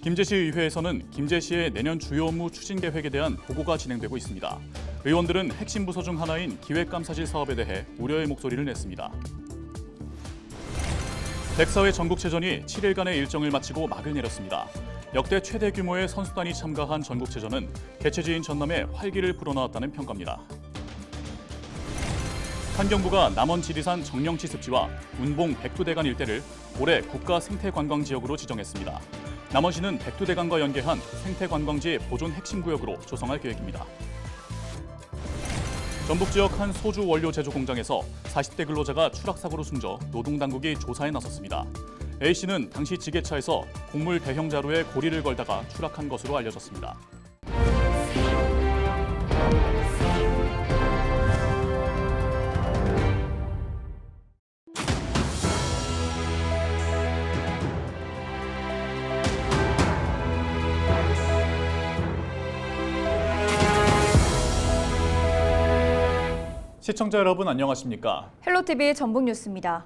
김제시의회에서는 김제시의 내년 주요 업무 추진 계획에 대한 보고가 진행되고 있습니다. 의원들은 핵심 부서 중 하나인 기획감사실 사업에 대해 우려의 목소리를 냈습니다. 백사회 전국체전이 7일간의 일정을 마치고 막을 내렸습니다. 역대 최대 규모의 선수단이 참가한 전국체전은 개최지인 전남에 활기를 불어넣었다는 평가입니다. 환경부가 남원 지리산 정령치 습지와 운봉 백두대간 일대를 올해 국가생태관광지역으로 지정했습니다. 남원시는 백두대간과 연계한 생태관광지 보존 핵심 구역으로 조성할 계획입니다. 전북 지역 한 소주 원료 제조 공장에서 40대 근로자가 추락사고로 숨져 노동당국이 조사에 나섰습니다. A씨는 당시 지게차에서 곡물 대형 자루에 고리를 걸다가 추락한 것으로 알려졌습니다. 시청자 여러분 안녕하십니까? 헬로티비 전북뉴스입니다.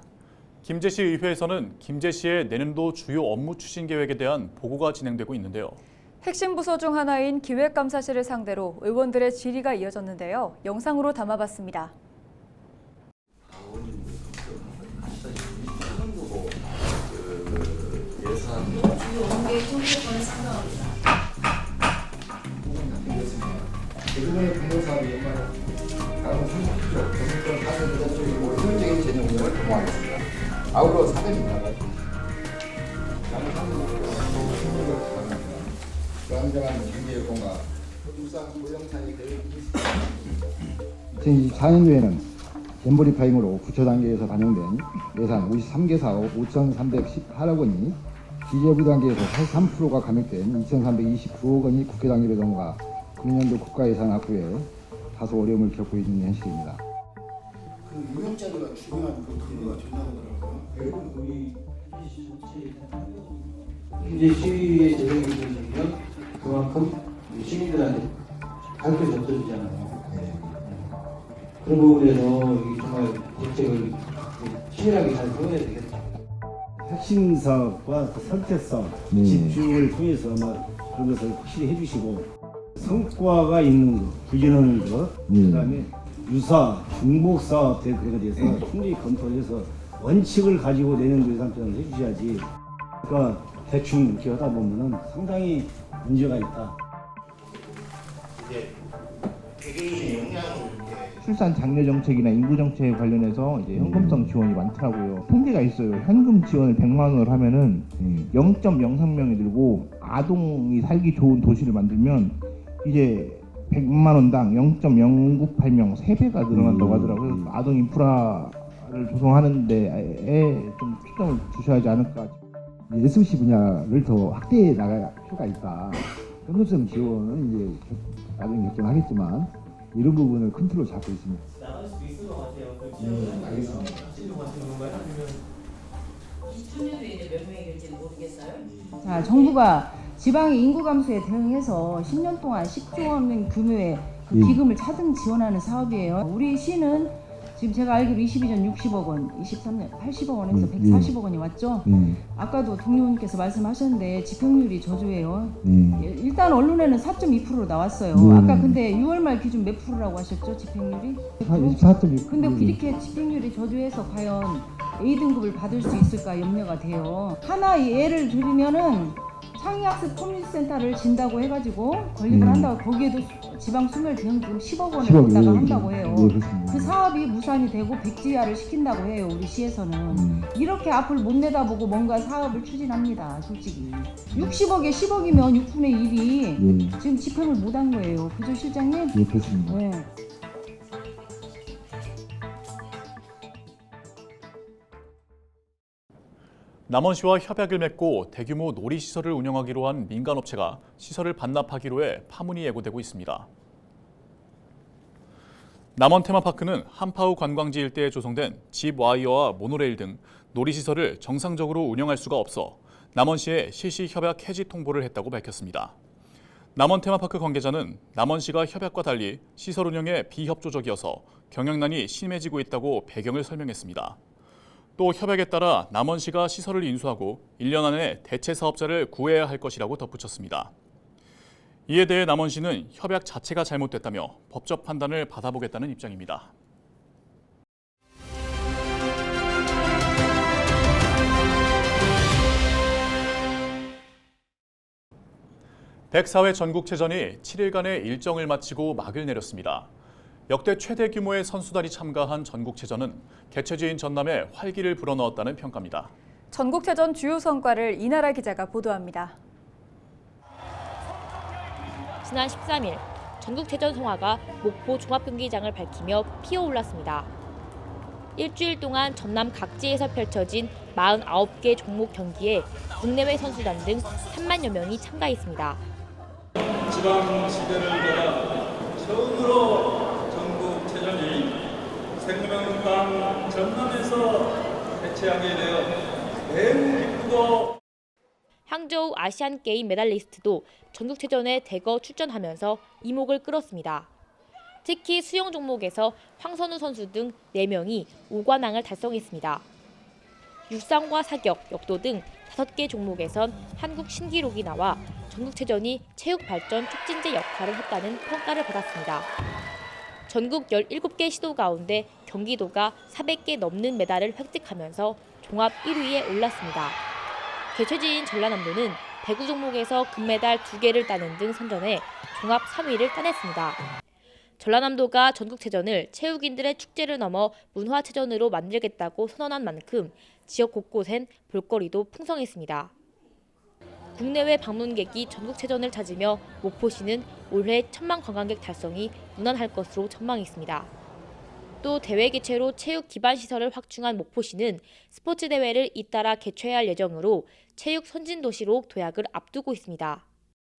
김제시의회에서는 김제시의 내년도 주요 업무 추진 계획에 대한 보고가 진행되고 있는데요. 핵심 부서 중 하나인 기획감사실을 상대로 의원들의 질의가 이어졌는데요. 영상으로 담아봤습니다. 다음은 30조, 경영권 가설 부담 쪽이고 효율적인 재정 운영을 도모하겠습니다. 아울러 사대입니다. 불안정한 경제 여건과 일상 고령차의 계획이 2024년도에는 잼버리 파임으로 부처 단계에서 반영된 예산 53개 사업 5,318억 원이 기재부 단계에서 83%가 감액된 2,329억 원이 국회 단계 배정과 금년도 국가 예산 확보에 다소 어려움을 겪고 있는 현실입니다. 그 유형자료가 중요한 그 근거가 된다고 하더라고요. 우리 이제 시위의 재정이 되면 그만큼 시민들한테 발표 접수되잖아요. 그런 부분에서 이 정말 대책을 치밀하게 잘 세워야 되겠다. 핵심 사업과 선택 사업 집중을 통해서 아마 그런 것을 확실히 해주시고 성과가 있는 것, 부진하는 것, 그다음에 유사, 중복 사업 등에 대해서 충분히 검토해서 원칙을 가지고 내년도 예산편을 해주셔야지. 그러니까 대충 이렇게 하다 보면은 상당히 문제가 있다. 이제 개개인의 역량을 출산 장려 정책이나 인구 정책에 관련해서 이제 현금성 지원이 많더라고요. 통계가 있어요. 현금 지원을 100만 원을 하면은 0.03명이 들고 아동이 살기 좋은 도시를 만들면 이제 100만 원당 0.098명 3배가 늘어난다고 하더라고요. 아동 인프라를 조성하는 데에 좀 초점을 주셔야지 않을까. SOC 분야를 더 확대해 나갈 필요가 있다. 현금성 지원은 이제 나중에 결정하겠지만 이런 부분을 컨트롤 잡고 있습니다. 나갈 수도 있을 것 같아요. 알겠습니다. 실로 가시는 건가요? 아니면 2000년도에 이제 몇 명이 될지는 모르겠어요. 자, 정부가 지방의 인구 감소에 대응해서 10년 동안 10조 원 규모의 그 기금을 차등 지원하는 사업이에요. 우리 시는 지금 제가 알기로 22전 60억 원, 23년 80억 원에서 140억 원이 왔죠. 아까도 동료님께서 말씀하셨는데 집행률이 저조해요. 일단 언론에는 4.2%로 나왔어요. 아까 근데 6월 말 기준 몇 프로라고 하셨죠? 집행률이? 24.6%. 근데 이렇게 집행률이 저조해서 과연 A등급을 받을 수 있을까 염려가 돼요. 하나 예를 들면은 창의학습 커뮤니티센터를 진다고 해가지고 건립을 한다고 거기에도 지방 소멸 대응금 10억 원을 갖다가 한다고 해요. 그 사업이 무산이 되고 백지화를 시킨다고 해요. 우리 시에서는. 이렇게 앞을 못 내다보고 뭔가 사업을 추진합니다. 솔직히. 60억에 10억이면 6분의 1이 지금 집행을 못한 거예요. 그죠 실장님? 예, 그렇습니다. 네. 남원시와 협약을 맺고 대규모 놀이시설을 운영하기로 한 민간업체가 시설을 반납하기로 해 파문이 예고되고 있습니다. 남원 테마파크는 한파우 관광지 일대에 조성된 집 와이어와 모노레일 등 놀이시설을 정상적으로 운영할 수가 없어 남원시에 실시 협약 해지 통보를 했다고 밝혔습니다. 남원 테마파크 관계자는 남원시가 협약과 달리 시설 운영에 비협조적이어서 경영난이 심해지고 있다고 배경을 설명했습니다. 또 협약에 따라 남원시가 시설을 인수하고 1년 안에 대체 사업자를 구해야 할 것이라고 덧붙였습니다. 이에 대해 남원시는 협약 자체가 잘못됐다며 법적 판단을 받아보겠다는 입장입니다. 백4회 전국체전이 7일간의 일정을 마치고 막을 내렸습니다. 역대 최대 규모의 선수단이 참가한 전국체전은 개최지인 전남에 활기를 불어넣었다는 평가입니다. 전국체전 주요 성과를 이나라 기자가 보도합니다. 지난 13일 전국체전 성화가 목포 종합경기장을 밝히며 피어올랐습니다. 일주일 동안 전남 각지에서 펼쳐진 49개 종목 경기에 국내외 선수단 등 3만여 명이 참가했습니다. 지방시대를 받아 처음으로 전국체전이 생명강 전남에서 개최하게 되어 매우 기쁘고 항저우 아시안게임 메달리스트도 전국체전에 대거 출전하면서 이목을 끌었습니다. 특히 수영 종목에서 황선우 선수 등 4명이 5관왕을 달성했습니다. 육상과 사격, 역도 등 5개 종목에선 한국 신기록이 나와 전국체전이 체육 발전 촉진제 역할을 했다는 평가를 받았습니다. 전국 17개 시도 가운데 경기도가 400개 넘는 메달을 획득하면서 종합 1위에 올랐습니다. 개최지인 전라남도는 배구 종목에서 금메달 2개를 따는 등 선전해 종합 3위를 따냈습니다. 전라남도가 전국체전을 체육인들의 축제를 넘어 문화체전으로 만들겠다고 선언한 만큼 지역 곳곳엔 볼거리도 풍성했습니다. 국내외 방문객이 전국체전을 찾으며 목포시는 올해 1000만 관광객 달성이 무난할 것으로 전망했습니다. 또 대회 개최로 체육 기반 시설을 확충한 목포시는 스포츠 대회를 잇따라 개최할 예정으로 체육 선진 도시로 도약을 앞두고 있습니다.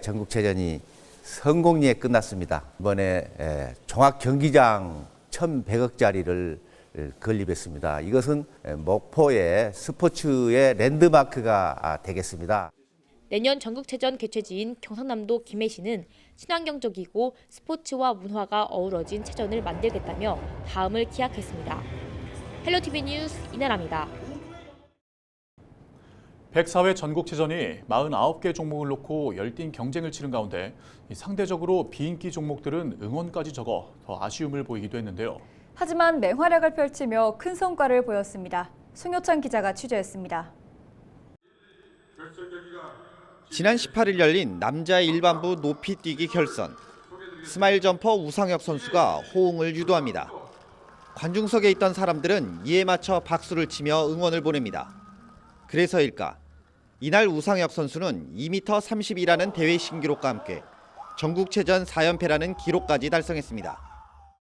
전국체전이 성공리에 끝났습니다. 이번에 종합 경기장 1,100억짜리를 건립했습니다. 이것은 목포의 스포츠의 랜드마크가 되겠습니다. 내년 전국체전 개최지인 경상남도 김해시는 친환경적이고 스포츠와 문화가 어우러진 체전을 만들겠다며 다음을 기약했습니다. 헬로티비 뉴스 이나라입니다. 104회 전국체전이 49개 종목을 놓고 열띤 경쟁을 치른 가운데 상대적으로 비인기 종목들은 응원까지 적어 더 아쉬움을 보이기도 했는데요. 하지만 맹활약을 펼치며 큰 성과를 보였습니다. 송효찬 기자가 취재했습니다. 지난 18일 열린 남자 일반부 높이뛰기 결선. 스마일 점퍼 우상혁 선수가 호응을 유도합니다. 관중석에 있던 사람들은 이에 맞춰 박수를 치며 응원을 보냅니다. 그래서일까? 이날 우상혁 선수는 2m32라는 대회 신기록과 함께 전국체전 4연패라는 기록까지 달성했습니다.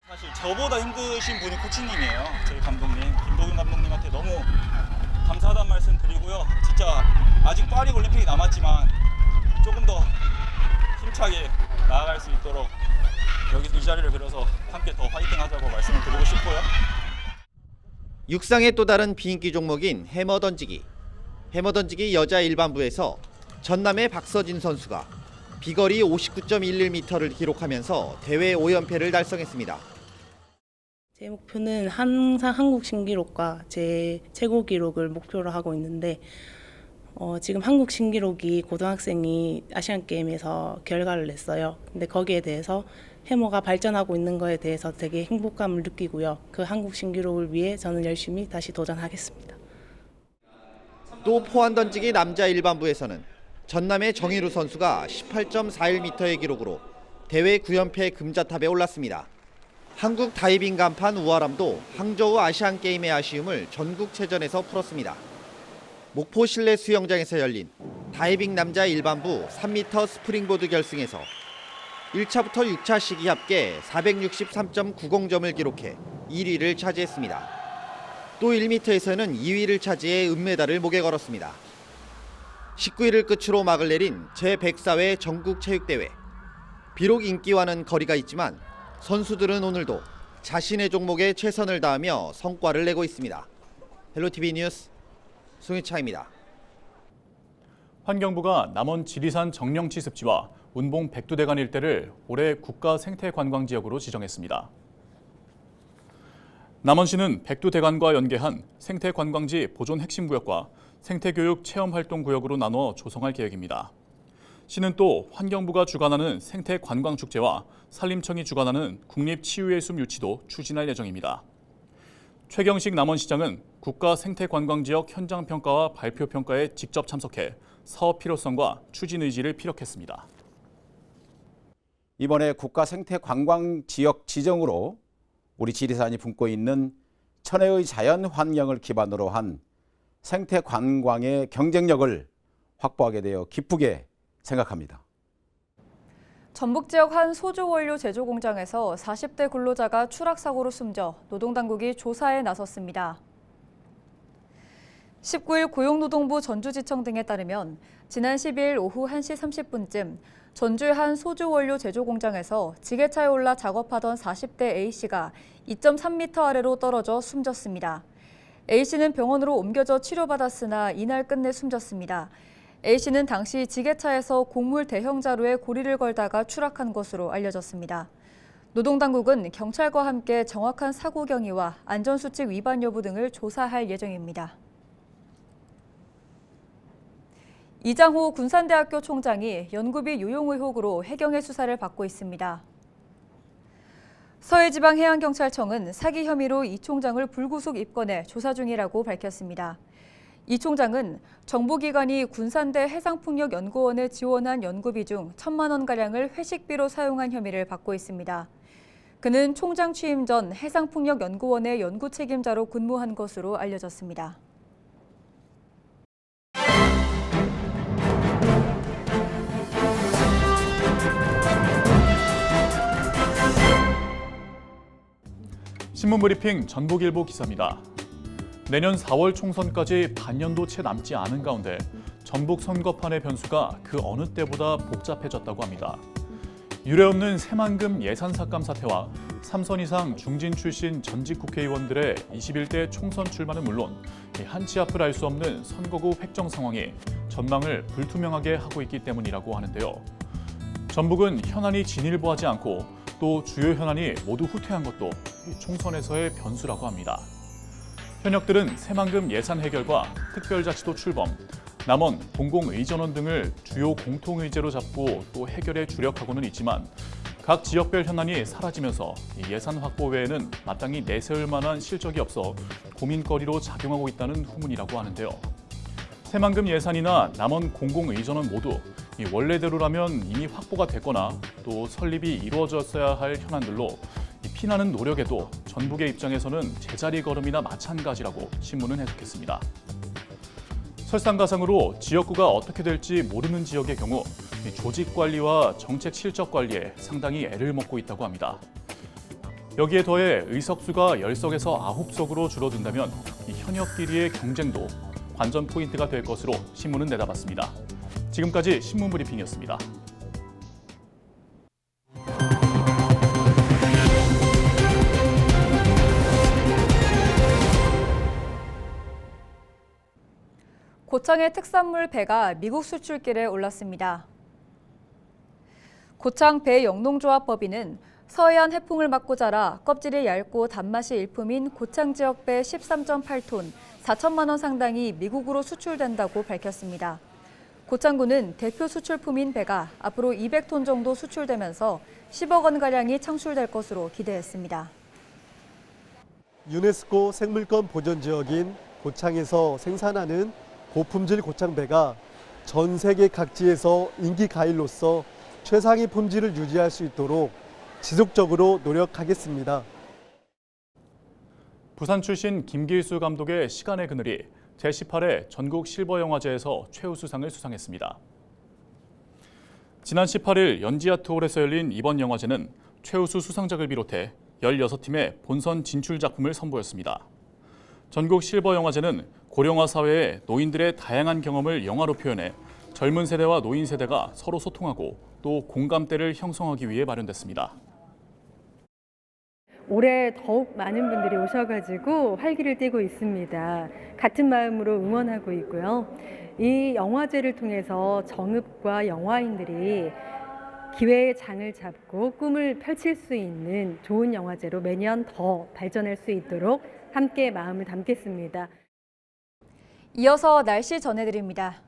사실 저보다 힘드신 분이 코치님이에요. 저희 감독님, 김도균 감독님한테 너무 감사하다는 말씀 드리고요. 진짜 아직 파리 올림픽이 남았지만 조금 더 힘차게 나아갈 수 있도록 여기 이 자리를 빌어서 함께 더 화이팅하자고 말씀을 드리고 싶고요. 육상의 또 다른 비인기 종목인 해머 던지기. 해머 던지기 여자 일반부에서 전남의 박서진 선수가 비거리 59.11m를 기록하면서 대회 5연패를 달성했습니다. 제 목표는 항상 한국 신기록과 제 최고 기록을 목표로 하고 있는데 지금 한국 신기록이 고등학생이 아시안게임에서 결과를 냈어요. 근데 거기에 대해서 해머가 발전하고 있는 거에 대해서 되게 행복감을 느끼고요. 그 한국 신기록을 위해 저는 열심히 다시 도전하겠습니다. 또 포환 던지기 남자 일반부에서는 전남의 정희루 선수가 18.41m의 기록으로 대회 9연패 금자탑에 올랐습니다. 한국 다이빙 간판 우아람도 항저우 아시안게임의 아쉬움을 전국체전에서 풀었습니다. 목포 실내 수영장에서 열린 다이빙 남자 일반부 3m 스프링보드 결승에서 1차부터 6차 시기 합계 463.90점을 기록해 1위를 차지했습니다. 또 1m에서는 2위를 차지해 은메달을 목에 걸었습니다. 19일을 끝으로 막을 내린 제104회 전국체육대회. 비록 인기와는 거리가 있지만 선수들은 오늘도 자신의 종목에 최선을 다하며 성과를 내고 있습니다. 헬로티비 뉴스 송희차입니다. 환경부가 남원 지리산 정령치 습지와 운봉 백두대간 일대를 올해 국가 생태관광지역으로 지정했습니다. 남원시는 백두대간과 연계한 생태관광지 보존 핵심구역과 생태교육 체험활동구역으로 나눠 조성할 계획입니다. 시는 또 환경부가 주관하는 생태관광축제와 산림청이 주관하는 국립치유의 숲 유치도 추진할 예정입니다. 최경식 남원시장은 국가 생태관광지역 현장평가와 발표평가에 직접 참석해 사업 필요성과 추진 의지를 피력했습니다. 이번에 국가 생태관광지역 지정으로 우리 지리산이 품고 있는 천혜의 자연 환경을 기반으로 한 생태관광의 경쟁력을 확보하게 되어 기쁘게 생각합니다. 전북 지역 한 소주 원료 제조 공장에서 40대 근로자가 추락 사고로 숨져 노동당국이 조사에 나섰습니다. 19일 고용노동부 전주지청 등에 따르면 지난 12일 오후 1시 30분쯤 전주의 한 소주 원료 제조 공장에서 지게차에 올라 작업하던 40대 A씨가 2.3m 아래로 떨어져 숨졌습니다. A씨는 병원으로 옮겨져 치료받았으나 이날 끝내 숨졌습니다. A씨는 당시 지게차에서 곡물 대형 자루에 고리를 걸다가 추락한 것으로 알려졌습니다. 노동당국은 경찰과 함께 정확한 사고 경위와 안전수칙 위반 여부 등을 조사할 예정입니다. 이장호 군산대학교 총장이 연구비 유용 의혹으로 해경의 수사를 받고 있습니다. 서해지방해양경찰청은 사기 혐의로 이 총장을 불구속 입건해 조사 중이라고 밝혔습니다. 이 총장은 정보기관이 군산대 해상풍력연구원에 지원한 연구비 중 1,000만 원가량을 회식비로 사용한 혐의를 받고 있습니다. 그는 총장 취임 전 해상풍력연구원의 연구 책임자로 근무한 것으로 알려졌습니다. 신문브리핑 전북일보 기사입니다. 내년 4월 총선까지 반년도 채 남지 않은 가운데 전북 선거판의 변수가 그 어느 때보다 복잡해졌다고 합니다. 유례없는 새만금 예산 삭감 사태와 3선 이상 중진 출신 전직 국회의원들의 21대 총선 출마는 물론 한치 앞을 알 수 없는 선거구 획정 상황이 전망을 불투명하게 하고 있기 때문이라고 하는데요. 전북은 현안이 진일보하지 않고 또 주요 현안이 모두 후퇴한 것도 총선에서의 변수라고 합니다. 현역들은 새만금 예산 해결과 특별자치도 출범, 남원 공공의전원 등을 주요 공통의제로 잡고 또 해결에 주력하고는 있지만 각 지역별 현안이 사라지면서 예산 확보 외에는 마땅히 내세울 만한 실적이 없어 고민거리로 작용하고 있다는 후문이라고 하는데요. 새만금 예산이나 남원 공공의전원 모두 원래대로라면 이미 확보가 됐거나 또 설립이 이루어졌어야 할 현안들로 피나는 노력에도 전북의 입장에서는 제자리 걸음이나 마찬가지라고 신문은 해석했습니다. 설상가상으로 지역구가 어떻게 될지 모르는 지역의 경우 조직 관리와 정책 실적 관리에 상당히 애를 먹고 있다고 합니다. 여기에 더해 의석수가 10석에서 9석으로 줄어든다면 현역끼리의 경쟁도 관전 포인트가 될 것으로 신문은 내다봤습니다. 지금까지 신문브리핑이었습니다. 고창의 특산물 배가 미국 수출길에 올랐습니다. 고창 배영농조합법인은 서해안 해풍을 맞고 자라 껍질이 얇고 단맛이 일품인 고창 지역 배 13.8톤, 4천만 원 상당이 미국으로 수출된다고 밝혔습니다. 고창군은 대표 수출품인 배가 앞으로 200톤 정도 수출되면서 10억 원가량이 창출될 것으로 기대했습니다. 유네스코 생물권 보전 지역인 고창에서 생산하는 고품질 고창배가 전 세계 각지에서 인기 과일로서 최상위 품질을 유지할 수 있도록 지속적으로 노력하겠습니다. 부산 출신 김길수 감독의 시간의 그늘이 제18회 전국 실버영화제에서 최우수상을 수상했습니다. 지난 18일 연지아트홀에서 열린 이번 영화제는 최우수 수상작을 비롯해 16팀의 본선 진출 작품을 선보였습니다. 전국 실버영화제는 고령화 사회의 노인들의 다양한 경험을 영화로 표현해 젊은 세대와 노인 세대가 서로 소통하고 또 공감대를 형성하기 위해 마련됐습니다. 올해 더욱 많은 분들이 오셔가지고 활기를 띠고 있습니다. 같은 마음으로 응원하고 있고요. 이 영화제를 통해서 정읍과 영화인들이 기회의 장을 잡고 꿈을 펼칠 수 있는 좋은 영화제로 매년 더 발전할 수 있도록 함께 마음을 담겠습니다. 이어서 날씨 전해드립니다.